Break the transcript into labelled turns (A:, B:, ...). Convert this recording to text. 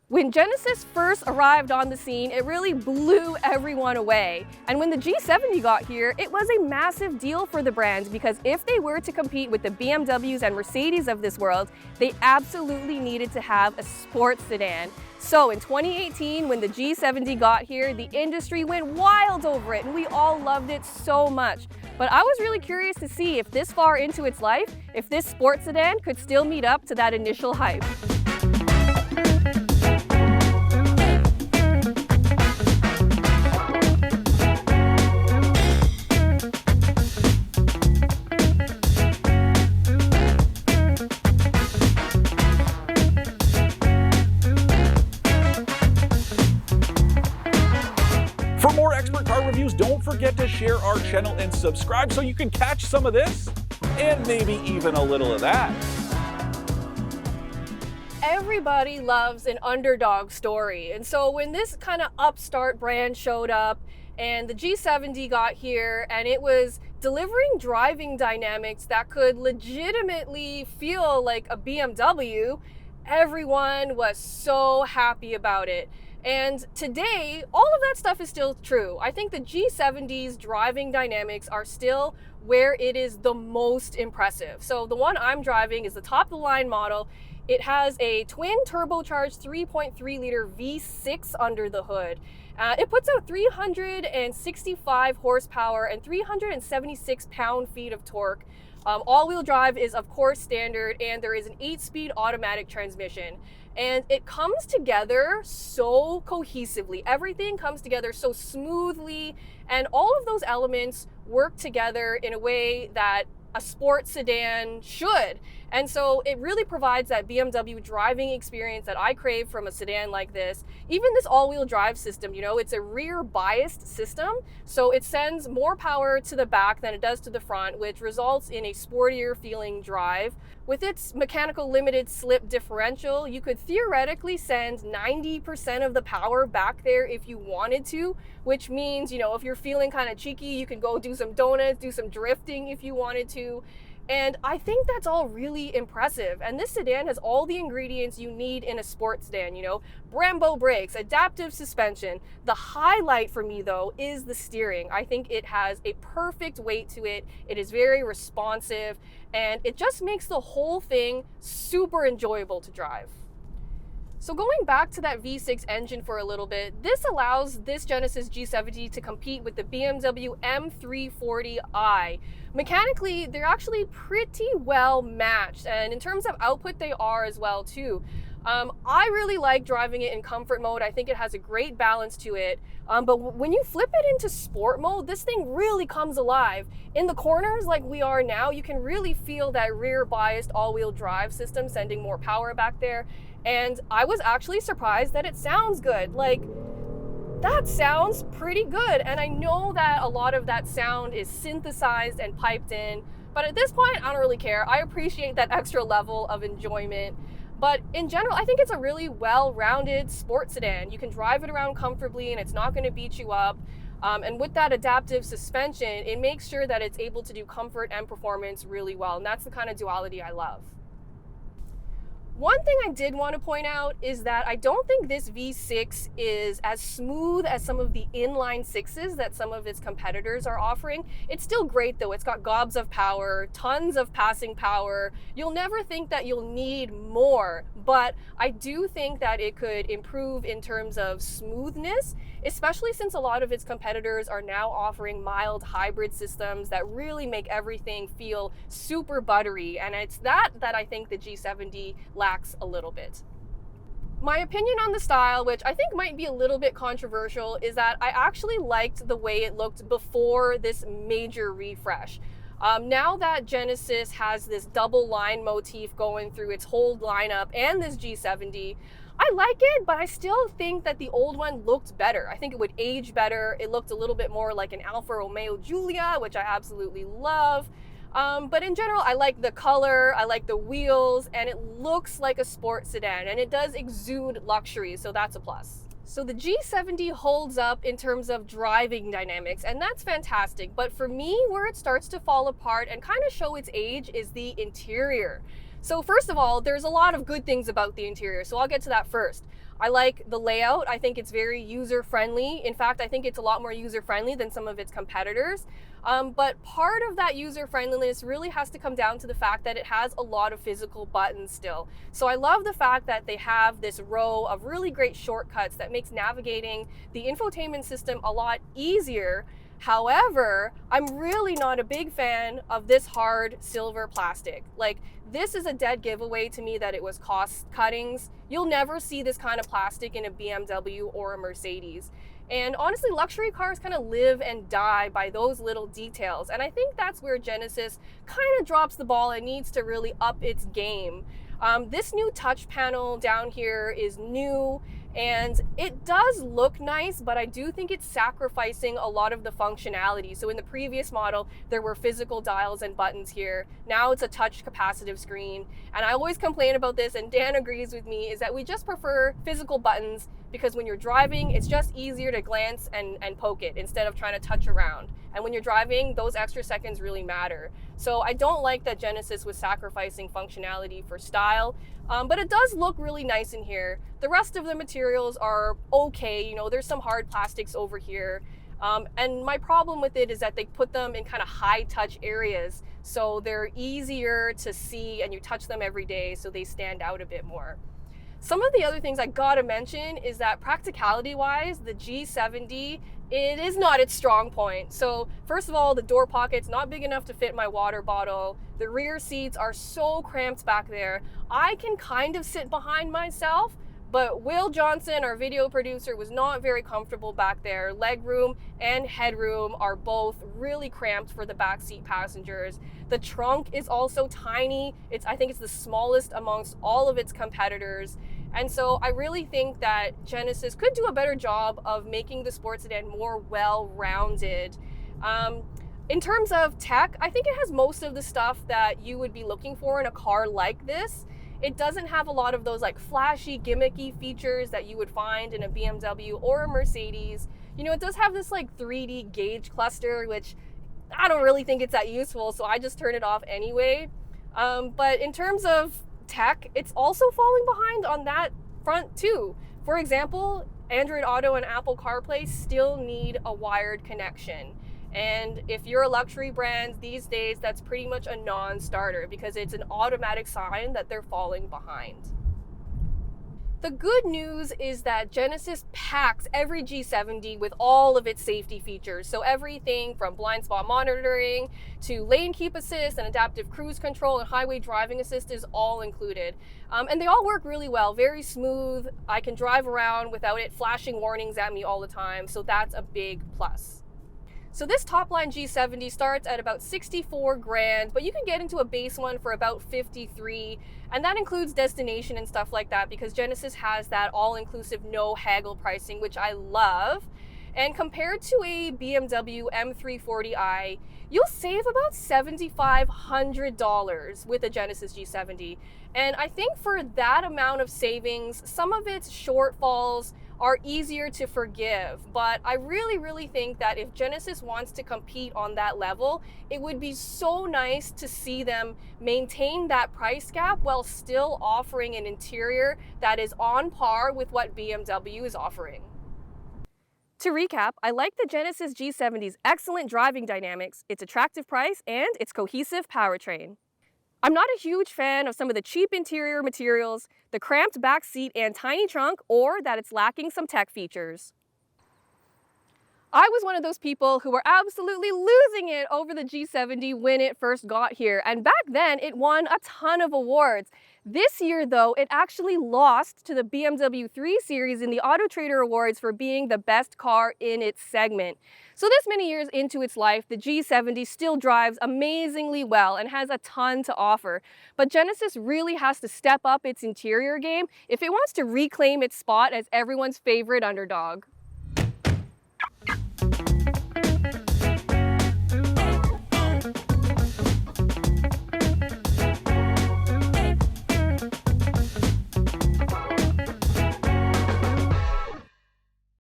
A: When Genesis first arrived on the scene, it really blew everyone away. And when the G70 got here, it was a massive deal for the brand because if they were to compete with the BMWs and Mercedes of this world, they absolutely needed to have a sports sedan. So in 2018, when the G70 got here, the industry went wild over it and we all loved it so much. But I was really curious to see if this far into its life, if this sports sedan could still meet up to that initial hype.
B: For more expert car reviews, don't forget to share our channel and subscribe so you can catch some of this and maybe even a little of that.
A: Everybody loves an underdog story, and so when this kind of upstart brand showed up and the G70 got here and it was delivering driving dynamics that could legitimately feel like a BMW, everyone was so happy about it. And today, all of that stuff is still true. I think the G70's driving dynamics are still where it is the most impressive. So the one I'm driving is the top of the line model. It has a twin turbocharged 3.3 liter V6 under the hood. It puts out 365 horsepower and 376 pound-feet of torque. All-wheel drive is of course standard, and there is an 8-speed automatic transmission. And it comes together so cohesively. Everything comes together so smoothly, and all of those elements work together in a way that a sports sedan should. And so it really provides that BMW driving experience that I crave from a sedan like this. Even this all-wheel drive system, you know, it's a rear biased system, so it sends more power to the back than it does to the front, which results in a sportier feeling drive. With its mechanical limited slip differential, you could theoretically send 90% of the power back there if you wanted to, which means, you know, if you're feeling kind of cheeky, you can go do some donuts, do some drifting if you wanted to. And I think that's all really impressive. And this sedan has all the ingredients you need in a sports sedan, you know, Brembo brakes, adaptive suspension. The highlight for me though is the steering. I think it has a perfect weight to it. It is very responsive and it just makes the whole thing super enjoyable to drive. So going back to that V6 engine for a little bit, this allows this Genesis G70 to compete with the BMW M340i. Mechanically, they're actually pretty well matched, and in terms of output, they are as well too. I really like driving it in comfort mode. I think it has a great balance to it. But when you flip it into sport mode, this thing really comes alive. In the corners like we are now, you can really feel that rear biased all-wheel drive system sending more power back there. And I was actually surprised that it sounds good. Like, that sounds pretty good. And I know that a lot of that sound is synthesized and piped in, but at this point, I don't really care. I appreciate that extra level of enjoyment. But in general, I think it's a really well-rounded sports sedan. You can drive it around comfortably and it's not going to beat you up. And with that adaptive suspension, it makes sure that it's able to do comfort and performance really well. And that's the kind of duality I love. One thing I did want to point out is that I don't think this V6 is as smooth as some of the inline sixes that some of its competitors are offering. It's still great though. It's got gobs of power, tons of passing power. You'll never think that you'll need more, but I do think that it could improve in terms of smoothness, especially since a lot of its competitors are now offering mild hybrid systems that really make everything feel super buttery. And it's that I think the G70 lacks a little bit. My opinion on the style, which I think might be a little bit controversial, is that I actually liked the way it looked before this major refresh. Now that Genesis has this double line motif going through its whole lineup and this G70, I like it, but I still think that the old one looked better. I think it would age better. It looked a little bit more like an Alfa Romeo Giulia, which I absolutely love. But in general, I like the color, I like the wheels, and it looks like a sports sedan, and it does exude luxury, so that's a plus. So the G70 holds up in terms of driving dynamics, and that's fantastic. But for me, where it starts to fall apart and kind of show its age is the interior. So first of all, there's a lot of good things about the interior, so I'll get to that first. I like the layout. I think it's very user-friendly. In fact, I think it's a lot more user-friendly than some of its competitors. But part of that user-friendliness really has to come down to the fact that it has a lot of physical buttons still. So I love the fact that they have this row of really great shortcuts that makes navigating the infotainment system a lot easier. However, I'm really not a big fan of this hard silver plastic. Like, this is a dead giveaway to me that it was cost cuttings. You'll never see this kind of plastic in a BMW or a Mercedes. And honestly, luxury cars kind of live and die by those little details. And I think that's where Genesis kind of drops the ball and needs to really up its game. This new touch panel down here is new and it does look nice, but I do think it's sacrificing a lot of the functionality. So in the previous model, there were physical dials and buttons here. Now it's a touch capacitive screen. And I always complain about this, and Dan agrees with me, is that we just prefer physical buttons because when you're driving, it's just easier to glance and poke it instead of trying to touch around. And when you're driving, those extra seconds really matter. So I don't like that Genesis was sacrificing functionality for style, but it does look really nice in here. The rest of the materials are okay. You know, there's some hard plastics over here. And my problem with it is that they put them in kind of high touch areas. So they're easier to see and you touch them every day, so they stand out a bit more. Some of the other things I gotta mention is that practicality wise, the G70, it is not its strong point. So first of all, the door pocket's not big enough to fit my water bottle. The rear seats are so cramped back there. I can kind of sit behind myself, but Will Johnson, our video producer, was not very comfortable back there. Legroom and headroom are both really cramped for the backseat passengers. The trunk is also tiny. I think it's the smallest amongst all of its competitors. And so I really think that Genesis could do a better job of making the sports sedan more well-rounded. In terms of tech, I think it has most of the stuff that you would be looking for in a car like this. It doesn't have a lot of those like flashy, gimmicky features that you would find in a BMW or a Mercedes. You know, it does have this like 3D gauge cluster, which I don't really think it's that useful, so I just turn it off anyway. But in terms of tech, it's also falling behind on that front too. For example, Android Auto and Apple CarPlay still need a wired connection. And if you're a luxury brand these days, that's pretty much a non-starter because it's an automatic sign that they're falling behind. The good news is that Genesis packs every G70 with all of its safety features. So everything from blind spot monitoring to lane keep assist and adaptive cruise control and highway driving assist is all included. And they all work really well, very smooth. I can drive around without it flashing warnings at me all the time. So that's a big plus. So this top line G70 starts at about 64 grand, but you can get into a base one for about 53, and that includes destination and stuff like that because Genesis has that all-inclusive no haggle pricing, which I love. And compared to a BMW M340i, you'll save about $7,500 with a Genesis G70. And I think for that amount of savings, some of its shortfalls are easier to forgive. But I really think that if Genesis wants to compete on that level, it would be so nice to see them maintain that price gap while still offering an interior that is on par with what BMW is offering. To recap, I like the Genesis G70's excellent driving dynamics, its attractive price, and its cohesive powertrain. I'm not a huge fan of some of the cheap interior materials, the cramped back seat and tiny trunk, or that it's lacking some tech features. I was one of those people who were absolutely losing it over the G70 when it first got here, and back then it won a ton of awards. This year though, it actually lost to the BMW 3 Series in the AutoTrader Awards for being the best car in its segment. So this many years into its life, the G70 still drives amazingly well and has a ton to offer. But Genesis really has to step up its interior game if it wants to reclaim its spot as everyone's favorite underdog.